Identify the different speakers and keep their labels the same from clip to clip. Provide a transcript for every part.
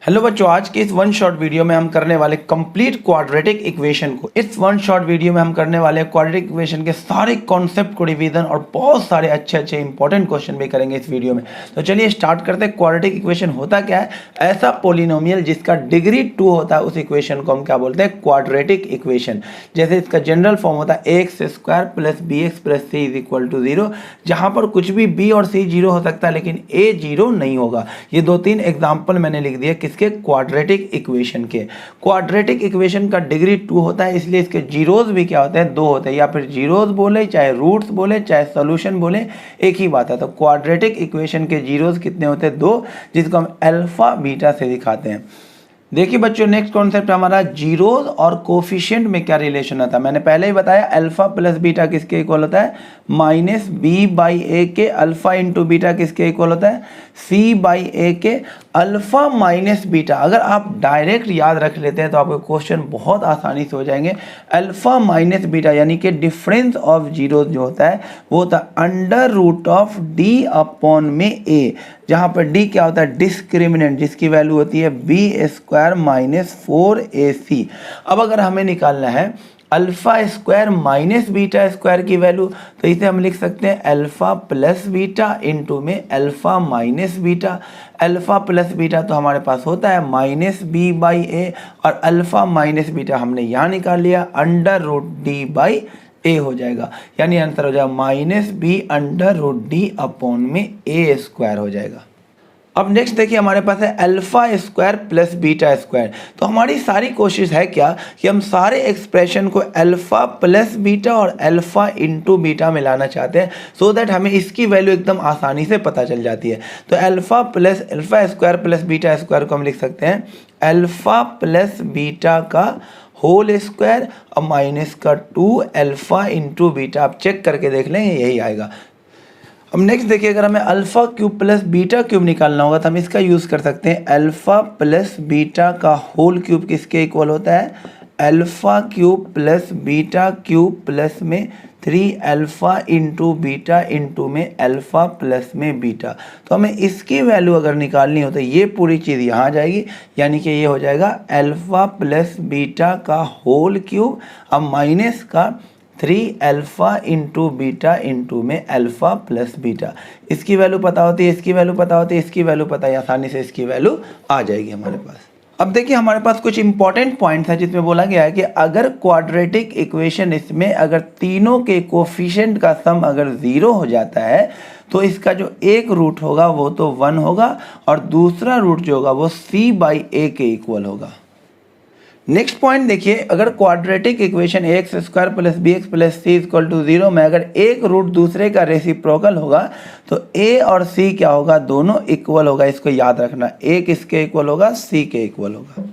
Speaker 1: Hello बच्चों, आज के इस वन शॉट वीडियो में हम करने वाले कंप्लीट क्वाड्रेटिक इक्वेशन को। इस वन शॉट वीडियो में हम करने वाले क्वाड्रेटिक इक्वेशन के सारे कॉन्सेप्ट को रिवीजन और बहुत सारे अच्छे इंपॉर्टेंट क्वेश्चन भी करेंगे इस वीडियो में। तो चलिए स्टार्ट करते हैं। क्वाड्रेटिक इक्वेशन होता क्या है? ऐसा पोलिनोमियल जिसका डिग्री 2 होता है, उस इक्वेशन को हम क्या बोलते हैं? Quadratic equation. जैसे इसका जनरल फॉर्म होता है ax² + bx + c = 0, जहाँ पर कुछ भी b और c 0 हो सकता है लेकिन a 0 नहीं होगा। ये 2-3 एग्जाम्पल मैंने लिख दिया किसके? क्वाड्रेटिक इक्वेशन के। क्वाड्रेटिक इक्वेशन का डिग्री 2 होता है, इसलिए इसके जीरोज भी क्या होते हैं? 2 होते हैं। या फिर जीरोज बोले, चाहे रूट्स बोले, चाहे सॉल्यूशन बोले, एक ही बात है। तो क्वाड्रेटिक इक्वेशन के जीरोज कितने होते हैं? 2, जिसको हम अल्फा बीटा से दिखाते हैं। देखिए बच्चों, नेक्स्ट कॉन्सेप्ट हमारा जीरोज और कोफिशिएंट में क्या रिलेशन होता है। मैंने पहले ही बताया अल्फा प्लस बीटा किसके इक्वल होता है? -b/a के। अल्फा इंटू बीटा किसके इक्वल होता है? c/a के। अल्फा माइनस बीटा अगर आप डायरेक्ट याद रख लेते हैं तो आपके क्वेश्चन बहुत आसानी से हो जाएंगे। अल्फा माइनस बीटा यानी कि डिफरेंस ऑफ जीरोज जो होता है वो होता है √d अपॉन a, जहाँ पर d क्या होता है? डिस्क्रिमिनेंट, जिसकी वैल्यू होती है b² - 4ac। अब अगर हमें निकालना है alpha square minus beta square की वैल्यू, तो इसे हम लिख सकते हैं अल्फा प्लस बीटा इंटू में alpha minus beta. Alpha plus beta तो हमारे पास होता है -b/a, और अल्फा माइनस बीटा हमने यहाँ निकाल लिया √d/a हो जाएगा। यानी आंसर हो जाएगा -b/√d अपॉन में a² हो जाएगा। अब नेक्स्ट देखिए, हमारे पास है alpha square plus beta square. तो हमारी सारी कोशिश है क्या कि हम सारे एक्सप्रेशन को अल्फा प्लस बीटा और अल्फा इंटू बीटा में लाना चाहते हैं, सो दैट हमें इसकी वैल्यू एकदम आसानी से पता चल जाती है। तो alpha square plus beta square को हम लिख सकते हैं अल्फा प्लस बीटा का होल स्क्वायर और माइनस का 2 अल्फा इंटू बीटा। आप चेक करके देख लेंगे, यही आएगा। अब नेक्स्ट देखिए, अगर हमें alpha cube plus beta cube निकालना होगा तो हम इसका यूज़ कर सकते हैं अल्फा प्लस बीटा का होल क्यूब किसके इक्वल होता है? Alpha cube plus beta cube plus में 3 अल्फा इंटू बीटा इंटू में अल्फा प्लस में बीटा। तो हमें इसकी वैल्यू अगर निकालनी हो तो ये पूरी चीज़ यहाँ आ जाएगी, यानी कि ये हो जाएगा अल्फा प्लस बीटा का होल क्यूब अब माइनस का 3 अल्फा इंटू बीटा इंटू में अल्फा प्लस बीटा। इसकी वैल्यू पता होती है, इसकी वैल्यू पता होती है, इसकी वैल्यू पता है, आसानी से इसकी वैल्यू आ जाएगी हमारे पास। अब देखिए, हमारे पास कुछ इंपॉर्टेंट पॉइंट्स हैं जिसमें बोला गया है कि अगर क्वाड्रेटिक इक्वेशन इसमें अगर तीनों के कोफिशिएंट का सम अगर 0 हो जाता है तो इसका जो एक रूट होगा वो तो 1 होगा और दूसरा रूट जो होगा वो c/a के इक्वल होगा। नेक्स्ट पॉइंट देखिए, अगर quadratic equation ax² + bx + c = 0 में अगर एक रूट दूसरे का रेसिप्रोकल होगा तो a और c क्या होगा? दोनों इक्वल होगा। इसको याद रखना, a किसके इक्वल होगा? c के इक्वल होगा।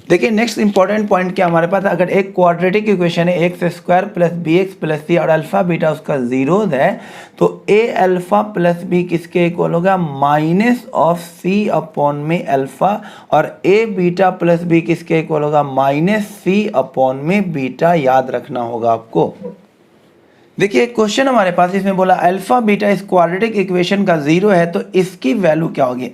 Speaker 1: देखिए नेक्स्ट इंपॉर्टेंट पॉइंट क्या हमारे पास, अगर एक क्वाड्रेटिक इक्वेशन है ax² + bx + c और अल्फा बीटा उसका जीरोज है तो a अल्फा प्लस b किसके इक्वल होगा? -c अपॉन में अल्फा, और a बीटा प्लस b किसके इक्वल होगा? -c अपॉन में बीटा। याद रखना होगा आपको। देखिए एक क्वेश्चन हमारे पास इसमें बोला अल्फा बीटा इस क्वाड्रेटिक इक्वेशन का 0 है तो इसकी वैल्यू क्या होगी?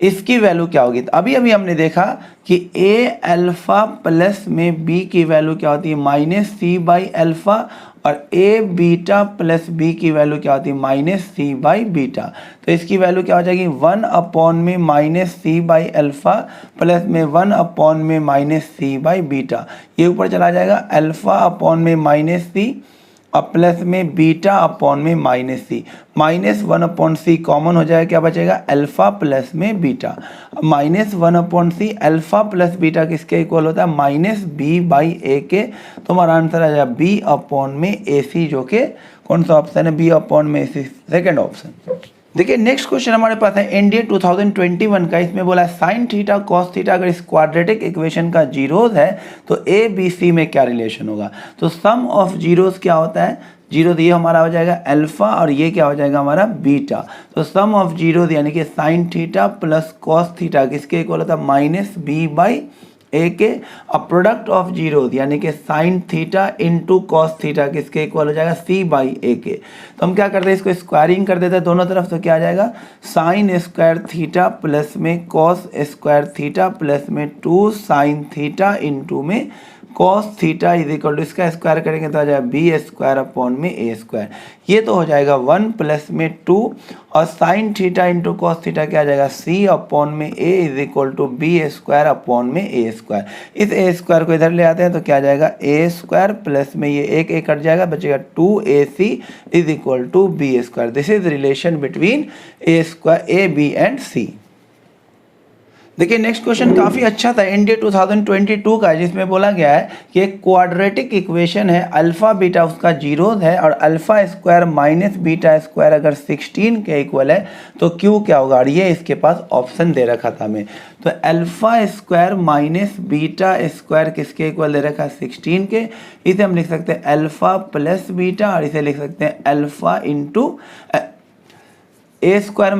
Speaker 1: इसकी वैल्यू क्या होगी? तो अभी हमने देखा कि a अल्फा प्लस में b की वैल्यू क्या होती है? -c/अल्फा, और a बीटा प्लस b की वैल्यू क्या होती है? -c/बीटा। तो इसकी वैल्यू क्या हो जाएगी? 1 अपॉन में -c/अल्फा प्लस में 1 अपॉन में -c/बीटा। ये ऊपर चला जाएगा अल्फा अपॉन में -c और प्लस में बीटा अपॉन में -c। -1 अपॉन c कॉमन हो जाएगा, क्या बचेगा? अल्फा प्लस में beta. -1 upon c alpha plus beta किसके इक्वल होता है? -b/a के। तो हमारा आंसर आ जाएगा b अपॉन में ac, जो कि कौन सा ऑप्शन है? b अपॉन में ac, सेकेंड ऑप्शन। देखिए नेक्स्ट क्वेश्चन हमारे पास है एनडीए 2021 का। इसमें बोला साइन थीटा कॉस थीटा अगर इस क्वाड्रेटिक इक्वेशन का जीरोज है तो ए बी सी में क्या रिलेशन होगा? तो सम ऑफ जीरोज क्या होता है? जीरो, ये हमारा हो जाएगा अल्फा और ये क्या हो जाएगा हमारा? बीटा। तो सम ऑफ जीरोज यानी कि sine theta plus cos theta किसके इक्वल होता है? -b/a ए के। अब प्रोडक्ट ऑफ जीरो यानी कि sign theta into cos theta किसके इक्वल हो जाएगा, सी बाई ए के। तो हम क्या करते हैं, इसको स्क्वायरिंग कर देते हैं दोनों तरफ, तो क्या आ जाएगा साइन स्क्वायर थीटा प्लस में कॉस स्क्वायर थीटा प्लस में 2 साइन थीटा इंटू में cos theta is equal to, इसका स्क्वायर करेंगे तो आ जाएगा बी स्क्वायर अपॉन में ए स्क्वायर। ये तो हो जाएगा 1 प्लस में 2 और sine theta into cos theta क्या आ जाएगा सी अपॉन में A is equal to B square upon में ए स्क्वायर। इस ए स्क्वायर को इधर ले आते हैं तो क्या आ जाएगा ए स्क्वायर प्लस में ये एक ए कट जाएगा, बचेगा 2ac is equal to B square. This is relation between A square A B and C. देखिए नेक्स्ट क्वेश्चन काफ़ी अच्छा था, एनडीए 2022 का, जिसमें बोला गया है कि एक क्वाड्रेटिक इक्वेशन है, अल्फा बीटा उसका जीरोज है और alpha square minus beta square अगर 16 के इक्वल है तो क्यू क्या होगा, और ये इसके पास ऑप्शन दे रखा था हमें। तो alpha square minus beta square किसके इक्वल दे रखा है 16 के। इसे हम लिख सकते हैं अल्फा प्लस बीटा और इसे लिख सकते हैं alpha into A square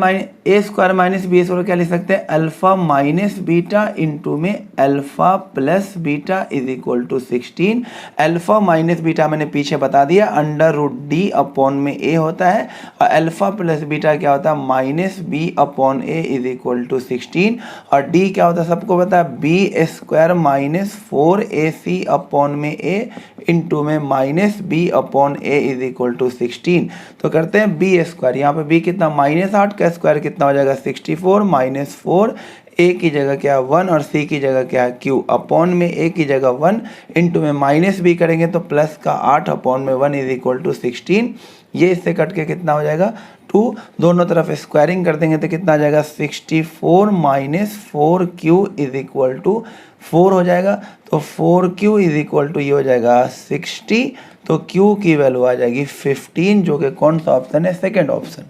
Speaker 1: minus B square क्या लिख सकते हैं अल्फा माइनस बीटा इंटू में alpha plus beta is equal to 16। Alpha minus beta मैंने पीछे बता दिया अंडर रूट डी अपॉन में ए होता है और अल्फा प्लस बीटा क्या होता है minus B upon A is equal to 16 और डी क्या होता है सबको पता है B square minus 4ac upon में ए इंटू में minus B upon A is equal to 16। तो करते हैं बी स्क्वायर, यहाँ पे बी कितना -8 का स्क्वायर कितना हो जाएगा 64 माइनस 4 ए की जगह क्या 1 और सी की जगह क्या क्यू अपॉन में ए की जगह 1 इंटू में माइनस बी करेंगे तो प्लस का 8 अपॉन में 1 इज इक्वल टू 16। ये इससे कट के कितना हो जाएगा 2, दोनों तरफ स्क्वायरिंग कर देंगे तो कितना आ जाएगा 64 minus 4q is equal to 4 हो जाएगा। तो 4q इज इक्वल टू ये हो जाएगा 60, तो q की वैल्यू आ जाएगी 15, जो कि कौन सा ऑप्शन है सेकेंड ऑप्शन।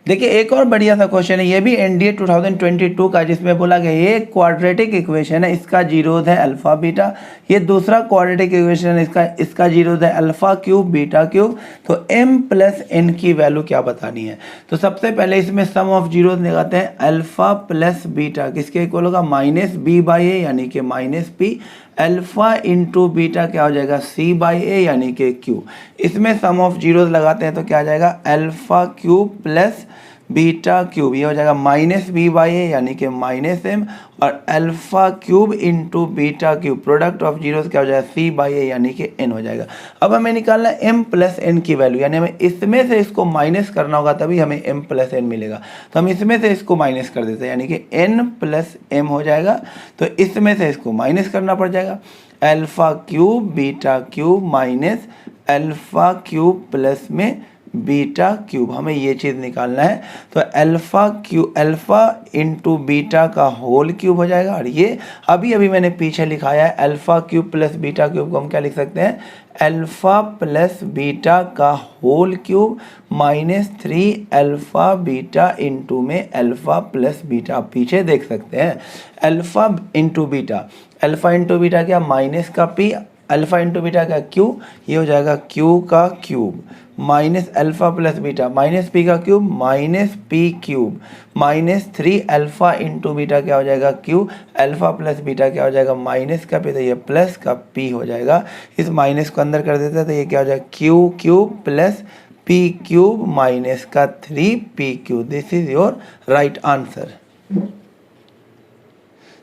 Speaker 1: देखिए एक और बढ़िया सा क्वेश्चन है, ये भी एनडीए 2022 का, जिसमें बोला गया ये क्वाड्रेटिक इक्वेशन है, इसका जीरोज है अल्फा बीटा। ये दूसरा क्वाड्रेटिक इक्वेशन है, इसका जीरोज है अल्फा क्यूब बीटा क्यूब। तो m प्लस n की वैल्यू क्या बतानी है। तो सबसे पहले इसमें सम ऑफ जीरोज लगाते हैं, अल्फा प्लस बीटा किसके इक्वल होगा माइनस बी बाई ए यानी कि minus P, alpha into beta क्या हो जाएगा सी बाई ए यानी कि क्यू। इसमें सम ऑफ जीरोज लगाते हैं तो क्या आ जाएगा alpha cube plus beta cube, ये हो जाएगा माइनस बी बाई ए यानी कि माइनस एम, और alpha cube into beta cube product of zeros क्या हो जाएगा सी बाई ए यानी कि एन हो जाएगा। अब हमें निकालना है एम प्लस एन की वैल्यू, यानी हमें इसमें से इसको माइनस करना होगा तभी हमें एम प्लस एन मिलेगा। तो हम इसमें से इसको माइनस कर देते हैं यानी कि एन प्लस एम हो जाएगा, तो इसमें से इसको माइनस करना पड़ जाएगा। Alpha cube beta cube minus alpha cube plus में बीटा क्यूब, हमें ये चीज़ निकालना है। तो अल्फा इंटू बीटा का होल क्यूब हो जाएगा, और ये अभी अभी मैंने पीछे लिखाया है alpha cube plus beta cube को हम क्या लिख सकते हैं अल्फा प्लस बीटा का whole cube minus 3 alpha beta into में अल्फा प्लस बीटा। आप पीछे देख सकते हैं अल्फा इंटू बीटा क्या माइनस का पी, अल्फा इंटू बीटा का क्यू, ये हो जाएगा क्यू का cube minus alpha plus beta minus P का cube minus P cube minus 3 alpha into beta क्या हो जाएगा क्यू, अल्फा प्लस बीटा क्या हो जाएगा माइनस का पी, तो ये प्लस का पी हो जाएगा। इस माइनस को अंदर कर देते हैं तो ये क्या हो जाएगा Q cube plus P cube minus का 3p cube. This is your right answer.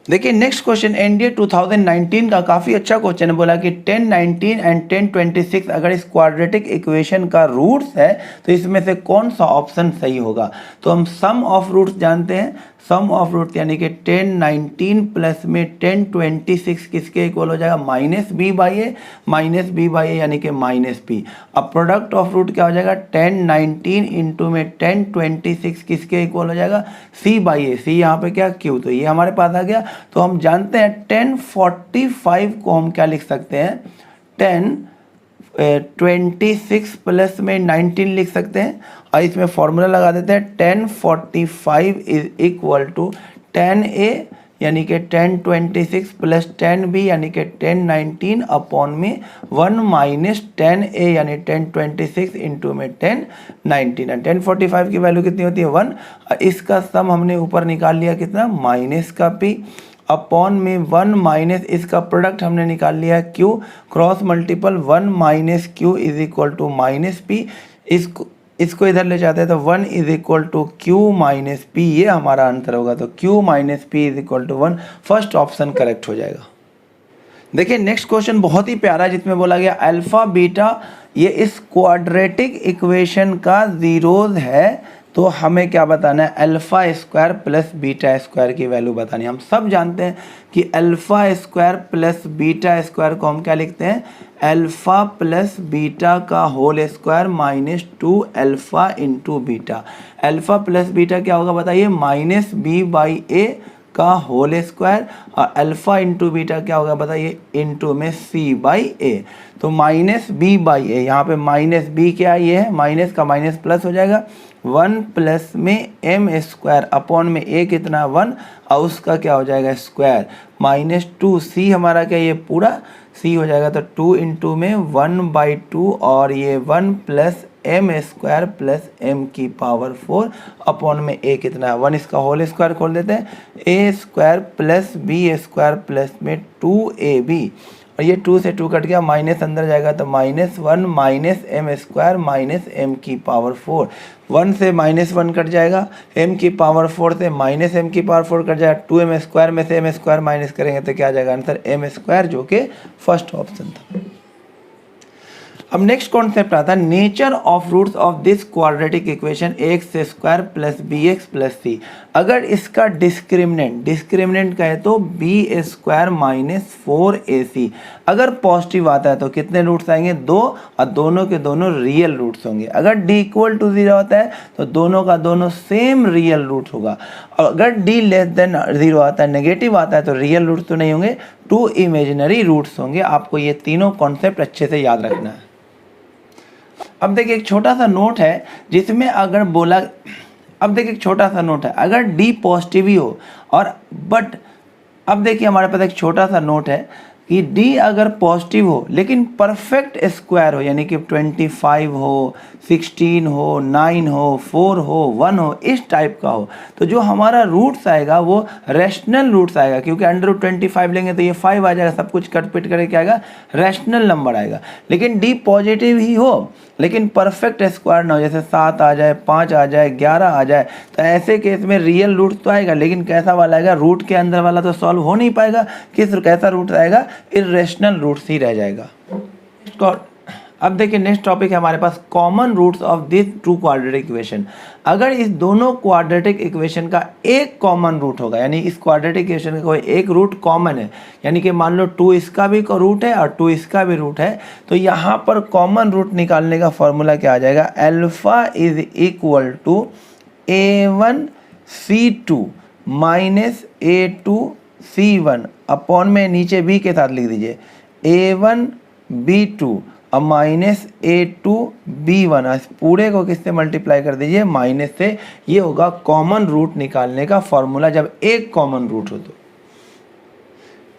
Speaker 1: देखिए नेक्स्ट क्वेश्चन एनडीए 2019 का काफ़ी अच्छा क्वेश्चन है, बोला कि 1019 एंड 1026 अगर इस क्वाड्रेटिक इक्वेशन का रूट्स है तो इसमें से कौन सा ऑप्शन सही होगा। तो हम सम ऑफ रूट्स जानते हैं, सम ऑफ रूट्स यानी कि 1019 प्लस में 1026 किसके इक्वल हो जाएगा माइनस बी बाई ए यानी कि माइनस पी। अब प्रोडक्ट ऑफ रूट क्या हो जाएगा 1019 इंटू में 1026 किसके इक्वल हो जाएगा सी बाई ए, सी यहाँ पे क्या क्यू, तो ये हमारे पास आ गया। तो हम जानते हैं 1045 को हम क्या लिख सकते हैं 1026 प्लस में 19 लिख सकते हैं, और इसमें फॉर्मूला लगा देते हैं 1045 इज इक्वल टू 10a यानी कि 1026 प्लस 10b यानी कि 1019 अपॉन में 1 माइनस 10a यानी 1026 इंटू में 1019। 1045 की वैल्यू कितनी होती है 1, इसका सम हमने ऊपर निकाल लिया कितना माइनस का p, अपॉन में 1 माइनस इसका प्रोडक्ट हमने निकाल लिया है q cross multiple 1 minus Q is equal to minus P. इसको इधर ले जाते हैं तो 1 is equal to Q minus P, ये हमारा आंसर होगा। तो q minus P is equal to 1, first option correct हो जाएगा। देखिए नेक्स्ट क्वेश्चन बहुत ही प्यारा है, जिसमें बोला गया अल्फा बीटा ये इस क्वाड्रेटिक इक्वेशन का जीरोज है। तो हमें क्या बताना है, alpha square plus beta square की वैल्यू बतानी है। हम सब जानते हैं कि alpha square plus beta square को हम क्या लिखते हैं, अल्फा प्लस बीटा का whole square minus 2 alpha into beta. Alpha plus beta क्या होगा बताइए, माइनस बी बाई ए का होल स्क्वायर, और अल्फा इंटू बीटा क्या होगा बताइए, इंटू में सी बाई ए। तो माइनस बी बाई ए, यहाँ पे माइनस बी क्या ये है, माइनस का माइनस प्लस हो जाएगा, 1 प्लस में एम स्क्वायर अपॉन में ए कितना 1 और उसका क्या हो जाएगा स्क्वायर, माइनस 2 सी हमारा क्या ये पूरा सी हो जाएगा। तो 2 इंटू में 1/2 और ये 1 plus M square plus M की पावर 4 अपॉन में ए कितना है 1, इसका होल स्क्वायर खोल देते हैं, A square plus B square plus में 2ab, और ये 2 से 2 कट गया, माइनस अंदर जाएगा तो -1 minus M square minus M की पावर 4, 1 से -1 कट जाएगा, एम की पावर 4 से माइनस एम की पावर 4 कट जाएगा, 2m स्क्वायर में से एम स्क्वायर माइनस करेंगे तो क्या आ जाएगा आंसर एम स्क्वायर, जो कि फर्स्ट ऑप्शन था। अब नेक्स्ट कॉन्सेप्ट आता है nature of roots of this quadratic equation x square plus B x plus C. अगर इसका डिस्क्रिमिनेंट कहे तो बी स्क्वायर माइनस 4ac, अगर पॉजिटिव आता है तो कितने रूट्स आएंगे 2, और दोनों के दोनों रियल रूट्स होंगे। अगर d इक्वल टू 0 आता है तो दोनों का दोनों सेम रियल रूट होगा, और अगर d लेस देन 0 आता है, नेगेटिव आता है तो रियल रूट्स तो नहीं होंगे, 2 इमेजिनरी रूट्स होंगे। आपको ये तीनों कॉन्सेप्ट अच्छे से याद रखना है। अब देखिए एक छोटा सा नोट है जिसमें अगर बोला, अब देखिए एक छोटा सा नोट है, अगर d पॉजिटिव ही हो और बट, अब देखिए हमारे पास एक छोटा सा नोट है कि d अगर पॉजिटिव हो लेकिन परफेक्ट स्क्वायर हो, यानी कि 25 हो, 16 हो, 9 हो, 4 हो, 1 हो, इस टाइप का हो, तो जो हमारा रूट्स आएगा वो रैशनल रूट्स आएगा, क्योंकि √25 लेंगे तो ये 5 आ जाएगा, सब कुछ कट पिट करके क्या आएगा रैशनल नंबर आएगा। लेकिन d पॉजिटिव ही हो लेकिन परफेक्ट स्क्वायर ना हो, जैसे 7 आ जाए, 5 आ जाए, 11 आ जाए, तो ऐसे केस में रियल रूट तो आएगा लेकिन कैसा वाला आएगा, रूट के अंदर वाला तो सॉल्व हो नहीं पाएगा। कैसा रूट आएगा, इर्रेशनल रूट्स ही रह जाएगा। अब देखिए नेक्स्ट टॉपिक है हमारे पास common roots of this two quadratic equation. अगर इस दोनों क्वाड्रेटिक इक्वेशन का एक कॉमन रूट होगा, यानी इस क्वाड्रेटिक इक्वेशन का कोई एक रूट कॉमन है, यानी कि मान लो 2 इसका भी रूट है और 2 इसका भी रूट है, तो यहाँ पर कॉमन रूट निकालने का फॉर्मूला क्या आ जाएगा, alpha is equal to a1c2 minus a2c1 upon में नीचे b के साथ लिख दीजिए a1b2 अब माइनस a2b1, इस पूरे को किससे मल्टीप्लाई कर दीजिए माइनस से। ये होगा कॉमन रूट निकालने का फॉर्मूला जब एक कॉमन रूट हो तो।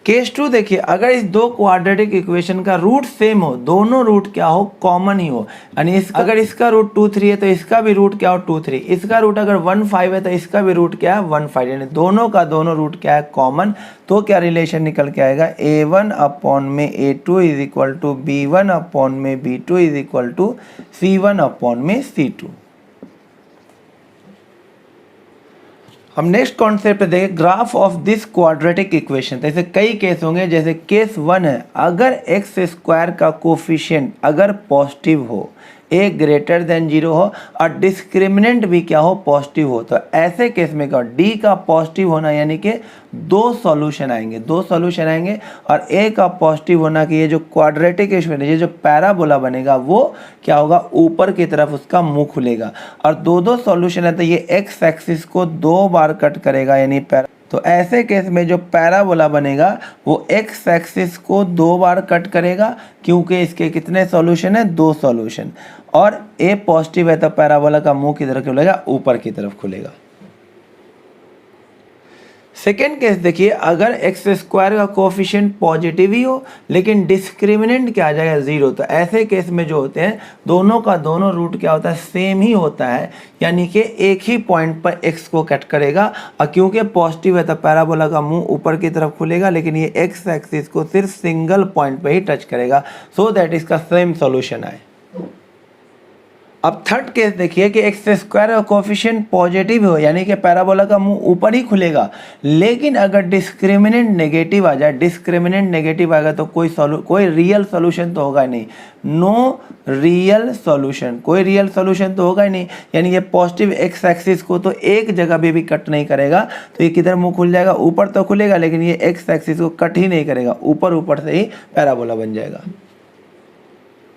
Speaker 1: केस 2 देखिए, अगर इस दो क्वाड्रेटिक इक्वेशन का रूट सेम हो, दोनों रूट क्या हो कॉमन ही हो, यानी अगर इसका रूट 2 3 है तो इसका भी रूट क्या हो 2 3, इसका रूट अगर 1 5 है तो इसका भी रूट क्या है 1 5, यानी दोनों का दोनों रूट क्या है कॉमन। तो क्या रिलेशन निकल के आएगा, a1 अपॉन में a2 is equal to b1 upon में b2 is equal to c1 upon में c2। हम नेक्स्ट कॉन्सेप्ट देखें graph of this quadratic equation. ऐसे कई केस होंगे, जैसे केस 1 है, अगर एक्स स्क्वायर का कोफिशिएंट अगर पॉजिटिव हो, a ग्रेटर देन 0 हो और डिस्क्रिमिनेंट भी क्या हो पॉजिटिव हो, तो ऐसे केस में क्या d का पॉजिटिव होना यानी कि 2 सॉल्यूशन आएंगे और a का पॉजिटिव होना कि ये जो क्वाड्रेटिक इक्वेशन ये जो पैराबोला बनेगा वो क्या होगा ऊपर की तरफ उसका मुंह खुलेगा, और 2 सॉल्यूशन है तो ये x एक्सिस को 2 बार कट करेगा, यानी तो ऐसे केस में जो पैराबोला बनेगा वो x एक्सिस को 2 बार कट करेगा, क्योंकि इसके कितने सॉल्यूशन है 2 सॉल्यूशन, और a पॉजिटिव है तो पैराबोला का मुंह किधर खुलेगा ऊपर की तरफ खुलेगा। सेकेंड केस देखिए, अगर एक्स स्क्वायर का कोफिशिएंट पॉजिटिव ही हो लेकिन डिस्क्रिमिनेंट क्या आ जाएगा 0, तो ऐसे केस में जो होते हैं दोनों का दोनों रूट क्या होता है सेम ही होता है, यानी कि एक ही पॉइंट पर एक्स को कट करेगा। और क्योंकि पॉजिटिव है तो पैराबोला का मुंह ऊपर की तरफ खुलेगा, लेकिन ये एक्स एक्सिस को सिर्फ सिंगल पॉइंट पर ही टच करेगा, सो दैट इसका सेम सॉल्यूशन आए। अब थर्ड केस देखिए कि एक्स स्क्वायर का कोफिशिएंट पॉजिटिव हो, यानी कि पैराबोला का मुंह ऊपर ही खुलेगा, लेकिन अगर डिस्क्रिमिनेंट नेगेटिव आ जाए, डिस्क्रिमिनेंट नेगेटिव आएगा तो कोई रियल सॉल्यूशन तो होगा नहीं, नो रियल सॉल्यूशन, कोई रियल सॉल्यूशन तो होगा ही नहीं। यानी ये पॉजिटिव एक्स एक्सिस को तो एक जगह भी कट नहीं करेगा, तो ये किधर मुंह खुल जाएगा, ऊपर तो खुलेगा, लेकिन ये एक्स एक्सिस को कट ही नहीं करेगा, ऊपर से ही पैराबोला बन जाएगा।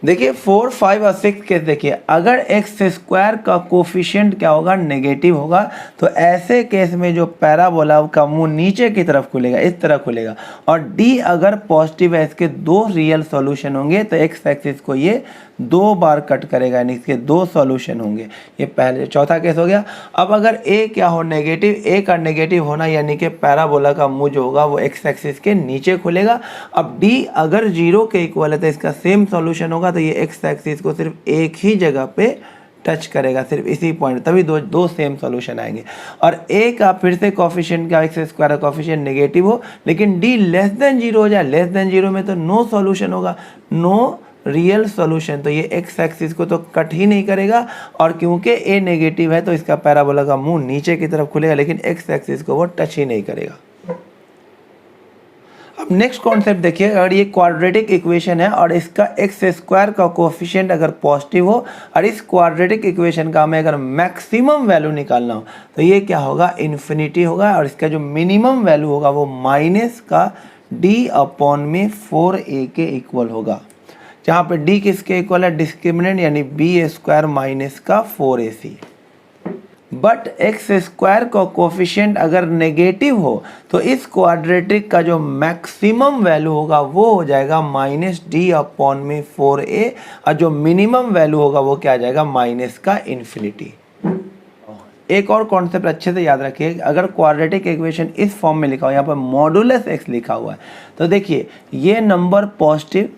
Speaker 1: देखिए 4, 5 और 6 केस देखिए, अगर एक्स स्क्वायर का कोफिशिएंट क्या होगा नेगेटिव होगा, तो ऐसे केस में जो पैराबोला का मुंह नीचे की तरफ खुलेगा, इस तरह खुलेगा, और डी अगर पॉजिटिव है, इसके 2 रियल सॉल्यूशन होंगे, तो एक्स एक्सिस को ये 2 बार कट करेगा, यानी इसके 2 सॉल्यूशन होंगे। ये पहले चौथा केस हो गया। अब अगर ए क्या हो नेगेटिव, ए का नेगेटिव होना यानी कि पैराबोला का मुंह जो होगा वो एक्स एक्सिस के नीचे खुलेगा। अब डी अगर 0 के इक्वल है तो इसका सेम सॉल्यूशन होगा, तो ये एक्स एक्सिस को सिर्फ एक ही जगह पे टच करेगा, सिर्फ इसी पॉइंट, तभी दो सेम सॉल्यूशन आएंगे। और ए का फिर से कोफिशिएंट का एक्स स्क्वायर का कोफिशिएंट नेगेटिव हो, लेकिन डी लेस देन 0 हो जाए, लेस देन 0 में तो नो सॉल्यूशन होगा, नो रियल सॉल्यूशन, तो ये एक्स एक्सिस को तो कट ही नहीं करेगा, और क्योंकि ए नेगेटिव है तो इसका पैराबोला का मुंह नीचे की तरफ खुलेगा, लेकिन एक्स एक्सिस को वो टच ही नहीं करेगा। अब नेक्स्ट कॉन्सेप्ट देखिए, अगर ये क्वाड्रेटिक इक्वेशन है और इसका एक्स स्क्वायर का कोफिशिएंट अगर पॉजिटिव हो, और इस क्वाड्रेटिक इक्वेशन का हमें अगर मैक्सिमम वैल्यू निकालना हो, तो ये क्या होगा इन्फिनिटी होगा, और इसका जो मिनिमम वैल्यू होगा वो माइनस का डी अपॉन में 4a के इक्वल होगा, जहाँ पे डी किसके इक्वल है डिस्क्रिमिनेंट, यानी बी स्क्वायर माइनस का 4ac। बट एक्स स्क्वायर का कोफिशिएंट अगर नेगेटिव हो तो इस क्वाड्रेटिक का जो मैक्सिमम वैल्यू होगा वो हो जाएगा माइनस डी अपॉन में 4a, और जो मिनिमम वैल्यू होगा वो क्या आ जाएगा माइनस का इन्फिनिटी। एक और कॉन्सेप्ट अच्छे से याद रखिए, अगर क्वाड्रेटिक इक्वेशन इस फॉर्म में लिखा हो, यहाँ पर मॉडुलस एक्स लिखा हुआ है, तो देखिए ये number positive,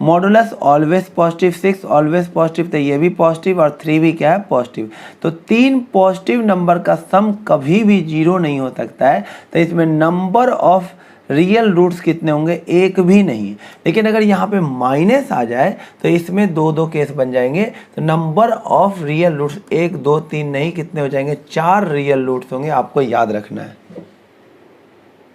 Speaker 1: modulus always positive, 6 always positive, तो ये भी पॉजिटिव और 3 भी क्या है पॉजिटिव, तो 3 पॉजिटिव नंबर का सम कभी भी 0 नहीं हो सकता है, तो इसमें नंबर ऑफ रियल रूट्स कितने होंगे, एक भी नहीं। लेकिन अगर यहाँ पे माइनस आ जाए तो इसमें 2 केस बन जाएंगे, तो नंबर ऑफ रियल रूट्स 1, 2, 3 नहीं, कितने हो जाएंगे 4 रियल रूट्स होंगे, आपको याद रखना है।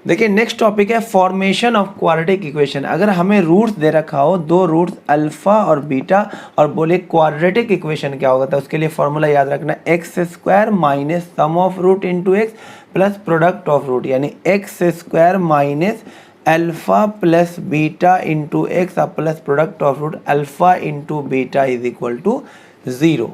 Speaker 1: देखिए नेक्स्ट टॉपिक है फॉर्मेशन ऑफ क्वाड्रेटिक इक्वेशन। अगर हमें रूट्स दे रखा हो, 2 रूट्स अल्फा और बीटा, और बोले क्वाड्रेटिक इक्वेशन क्या होगा, तो उसके लिए फॉर्मूला याद रखना, x square minus sum of root into x plus product of root, यानी x square minus alpha plus beta into x plus product of root alpha into beta is equal to 0।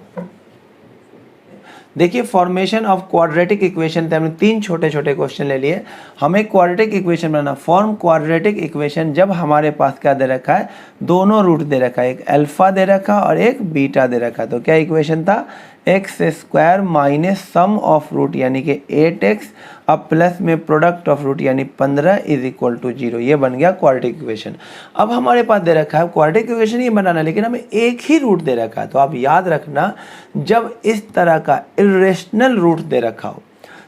Speaker 1: देखिए formation of quadratic equation, तो हमने 3 छोटे छोटे question ले लिए। हमें quadratic equation बनाना, form quadratic equation जब हमारे पास क्या दे रखा है, दोनों रूट दे रखा है, एक अल्फा दे रखा और एक बीटा दे रखा। तो क्या इक्वेशन था, X square minus sum of root यानी कि 8x अब प्लस में प्रोडक्ट ऑफ रूट यानी 15 इज इक्वल टू 0। ये बन गया क्वाड्रेटिक इक्वेशन। अब हमारे पास दे रखा है क्वाड्रेटिक इक्वेशन ही बनाना, लेकिन हमें एक ही रूट दे रखा है। तो आप याद रखना, जब इस तरह का इरेशनल रूट दे रखा हो,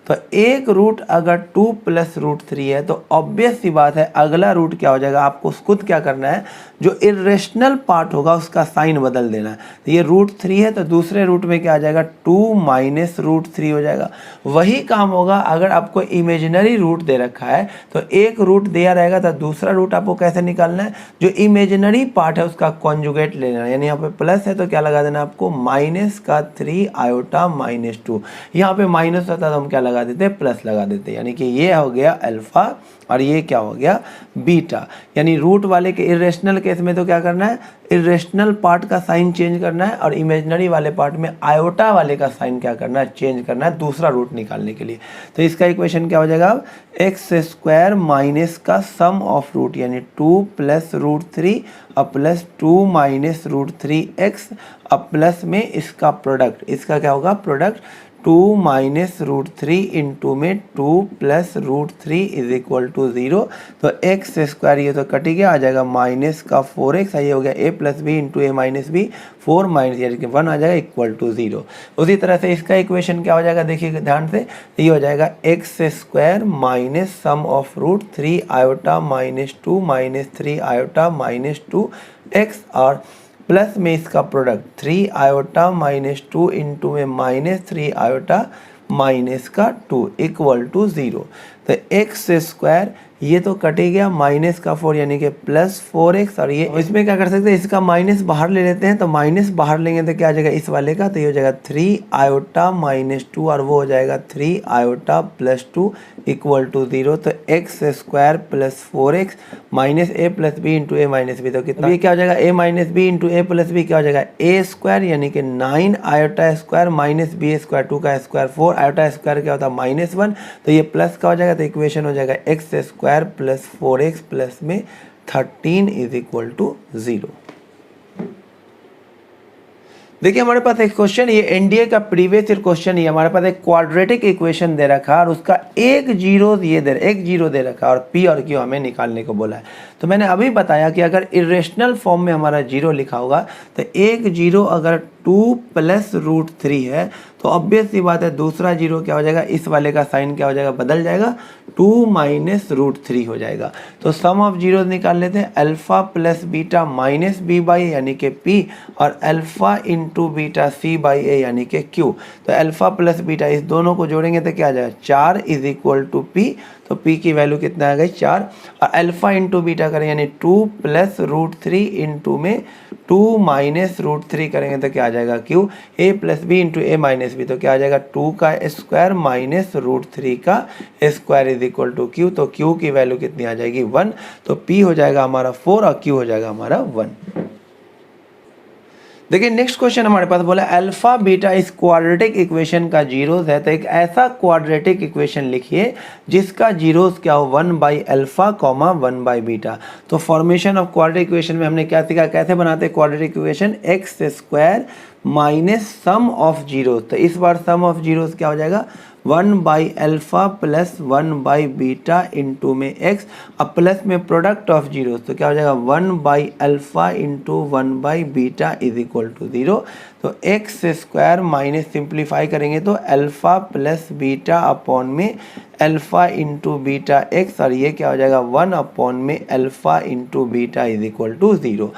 Speaker 1: तो एक रूट अगर 2 + √3 है तो ऑब्वियस सी बात है अगला रूट क्या हो जाएगा, आपको खुद क्या करना है, जो इरेशनल पार्ट होगा उसका साइन बदल देना है। तो ये √3 है तो दूसरे रूट में क्या आ जाएगा, 2 - √3 हो जाएगा। वही काम होगा अगर आपको इमेजिनरी रूट दे रखा है, तो एक रूट दिया रहेगा तो दूसरा रूट आपको कैसे निकालना है, जो इमेजिनरी पार्ट है उसका कॉन्जुगेट लेना है। यानी यहाँ पे प्लस है तो क्या लगा देना आपको, -3 आयोटा -2। यहाँ पे माइनस होता तो हम क्या लगा देते, प्लस लगा देते। यानी कि ये हो गया अल्फा और ये क्या हो गया बीटा। यानी रूट वाले के इरेशनल केस में तो क्या करना है, इरेशनल पार्ट का साइन चेंज करना है, और इमेजिनरी वाले पार्ट में आयोटा वाले का साइन क्या करना है, चेंज करना है दूसरा रूट निकालने के लिए। तो इसका इक्वेशन क्या हो जाएगा, अब एक्स स्क्वायर माइनस का सम ऑफ रूट यानी 2 + √3 अब प्लस 2 - √3x अब प्लस में इसका प्रोडक्ट, इसका क्या होगा product 2 minus root three into में 2 plus root three is equal to 0। तो एक्स स्क्वायर ये तो कट गया, आ जाएगा माइनस का 4x, ये हो गया a plus B into A minus B, 4 minus यानी कि 1 आ जाएगा इक्वल टू 0। उसी तरह से इसका इक्वेशन क्या हो जाएगा, देखिए ध्यान से, ये हो जाएगा X square minus sum of root 3 iota minus 2 minus 3 iota minus 2 X, और प्लस में इसका प्रोडक्ट 3 आयोटा माइनस 2 इंटू में माइनस 3 आयोटा माइनस का 2 इक्वल टू 0। तो एक्स स्क्वायर ये तो कटे गया, माइनस का 4 यानी कि प्लस 4x, और ये इसमें क्या कर सकते हैं, इसका माइनस बाहर ले लेते हैं, तो माइनस बाहर लेंगे तो क्या आ जाएगा इस वाले का, तो ये हो जाएगा 3 आयोटा माइनस 2 और वो हो जाएगा 3 आयोटा प्लस 2 इक्वल टू 0। तो x square plus 4x minus A plus B into A minus B, तो कितना, ये क्या हो जाएगा A minus B into A plus B, क्या हो जाएगा ए स्क्वायर यानी कि 9 iota square minus B square, 2 का स्क्वायर 4, आयोटा स्क्वायर क्या होता है -1, तो ये प्लस का हो जाएगा, तो इक्वेशन हो जाएगा X square plus 4x plus में 13 इज इक्वल टू 0। देखिए हमारे पास एक क्वेश्चन, ये एनडीए का प्रीवियस ईयर क्वेश्चन, ये हमारे पास एक क्वाड्रेटिक इक्वेशन दे रखा है और उसका एक जीरो दे रखा है और पी और क्यू हमें निकालने को बोला है। तो मैंने अभी बताया कि अगर इरेशनल फॉर्म में हमारा जीरो लिखा होगा तो एक जीरो अगर 2 प्लस रूट 3 है तो ऑब्वियस सी बात है दूसरा जीरो क्या हो जाएगा, इस वाले का साइन क्या हो जाएगा, बदल जाएगा, 2 माइनस रूट 3 हो जाएगा। तो सम ऑफ जीरो निकाल लेते हैं, alpha plus beta minus B by A यानी कि पी, और alpha into beta C by A यानी कि क्यू। तो अल्फा प्लस बीटा इस दोनों को जोड़ेंगे तो क्या आ जाएगा 4 इज इक्वल टू पी, तो p की वैल्यू कितना आ गई 4, और अल्फा इंटू बीटा करें यानी 2 प्लस रूट 3 इंटू में 2 माइनस रूट 3 करेंगे तो क्या आ जाएगा q, a plus B into A minus B, तो क्या आ जाएगा 2 का स्क्वायर माइनस रूट 3 का square is equal to q। तो q की वैल्यू कितनी आ जाएगी 1, तो p हो जाएगा हमारा 4 और q हो जाएगा हमारा 1। देखिए नेक्स्ट क्वेश्चन हमारे पास बोला अल्फा बीटा इस क्वाड्रेटिक इक्वेशन का जीरोस है, तो एक ऐसा क्वाड्रेटिक इक्वेशन लिखिए जिसका जीरोस क्या हो 1 by alpha comma 1 by beta. तो फॉर्मेशन ऑफ क्वाड्रेटिक इक्वेशन में हमने क्या सीखा, कैसे बनाते हैं quadratic equation, x square minus sum of zeros. तो इस बार सम ऑफ जीरोस क्या हो जाएगा 1 by alpha plus 1 by beta into में एक्स, अब प्लस में प्रोडक्ट ऑफ जीरो, तो क्या हो जाएगा 1 by alpha into 1 by beta is equal to 0। तो एक्स स्क्वायर माइनस सिंप्लीफाई करेंगे तो अल्फा प्लस बीटा अपॉन में अल्फा इंटू बीटा एक्स, और ये क्या हो जाएगा 1 अपॉन में alpha into beta is equal to 0।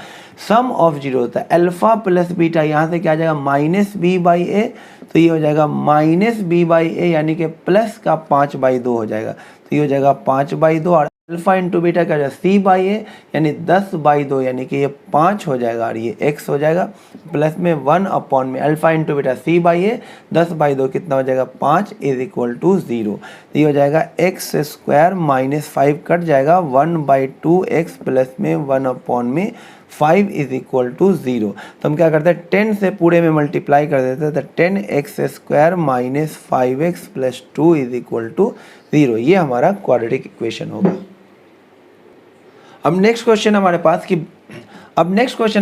Speaker 1: Sum of zero होता है अल्फा प्लस बीटा, यहाँ से क्या आ जाएगा माइनस बी बाई ए, तो ये हो जाएगा माइनस बी बाई ए यानी कि प्लस का 5/2 हो जाएगा, तो ये हो जाएगा 5/2, और अल्फा इंटू बीटा क्या हो जाएगा सी बाई ए यानी 10/2 यानी कि ये 5 हो जाएगा, और ये एक्स हो जाएगा, प्लस में 1 अपॉन में alpha into beta C by A 10/2 कितना हो जाएगा 5 इज इक्वल टू 0। ये हो जाएगा एक्स स्क्वायर माइनस 5 कट जाएगा 1/2 एक्स प्लस में 1 अपॉन में 5 इज इक्वल टू 0। तो हम क्या करते हैं 10 से पूरे में मल्टीप्लाई कर देते हैं, तो 10x square minus 5x plus 2 is equal to 0। ये हमारा क्वाड्रेटिक इक्वेशन होगा। अब नेक्स्ट क्वेश्चन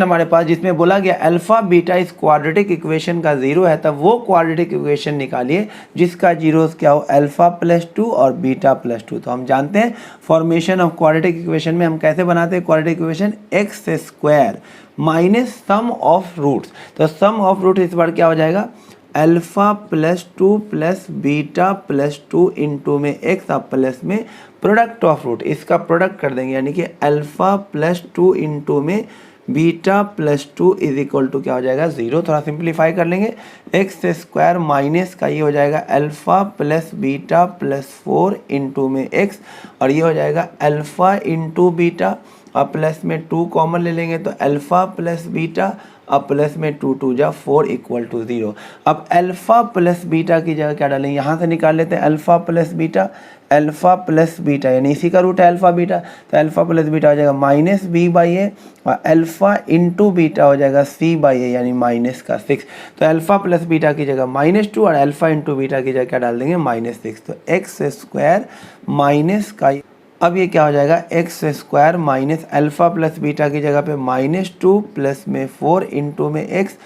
Speaker 1: हमारे पास जिसमें बोला गया अल्फा बीटा इस क्वाड्रेटिक इक्वेशन का जीरो है, तब वो क्वाड्रेटिक इक्वेशन निकालिए जिसका जीरोस क्या हो अल्फा प्लस 2 और बीटा प्लस 2। तो हम जानते हैं फॉर्मेशन ऑफ क्वाड्रेटिक इक्वेशन में हम कैसे बनाते हैं quadratic equation, x square minus sum of roots. तो सम ऑफ रूट इस बार क्या हो जाएगा alpha plus 2 plus beta plus 2 into में एक्स, अब प्लस में प्रोडक्ट ऑफ रूट, इसका प्रोडक्ट कर देंगे यानी कि अल्फा प्लस 2 इंटू में beta plus 2 is equal to क्या हो जाएगा 0। थोड़ा सिंप्लीफाई कर लेंगे, एक्स स्क्वायर माइनस का ये हो जाएगा alpha plus beta plus 4 into में एक्स, और ये हो जाएगा अल्फा इंटू बीटा, और प्लस में 2 कॉमन ले लेंगे तो अल्फा प्लस बीटा, अब प्लस में 2 2 जा 4 इक्वल टू 0। अब अल्फा प्लस बीटा की जगह क्या डालेंगे, यहाँ से निकाल लेते हैं alpha plus beta, alpha plus beta यानी इसी का रूट है अल्फा बीटा, तो अल्फा प्लस बीटा हो जाएगा माइनस बी बाई ए, और अल्फा इंटू बीटा हो जाएगा सी बाई ए यानी माइनस का 6। तो अल्फा प्लस बीटा की जगह -2 और अल्फा इंटू बीटा की जगह क्या डाल देंगे -6। तो एक्स स्क्वायर माइनस का, अब ये क्या हो जाएगा X square minus alpha plus beta की जगह पे -2 प्लस में 4 इंटू में एक्स,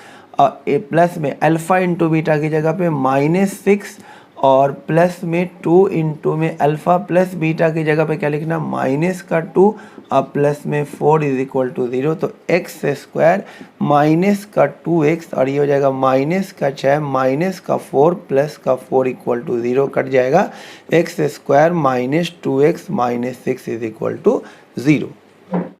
Speaker 1: प्लस में अल्फ़ा इंटू बीटा की जगह पे -6 और प्लस में 2 इंटू में अल्फ़ा प्लस बीटा की जगह पे क्या लिखना -2 और प्लस में 4 इज इक्वल टू 0। तो एक्स स्क्वायर -2x और ये हो जाएगा -6 -4 प्लस का 4 इक्वल टू 0 कट जाएगा। X square -2x -6 is equal to 0।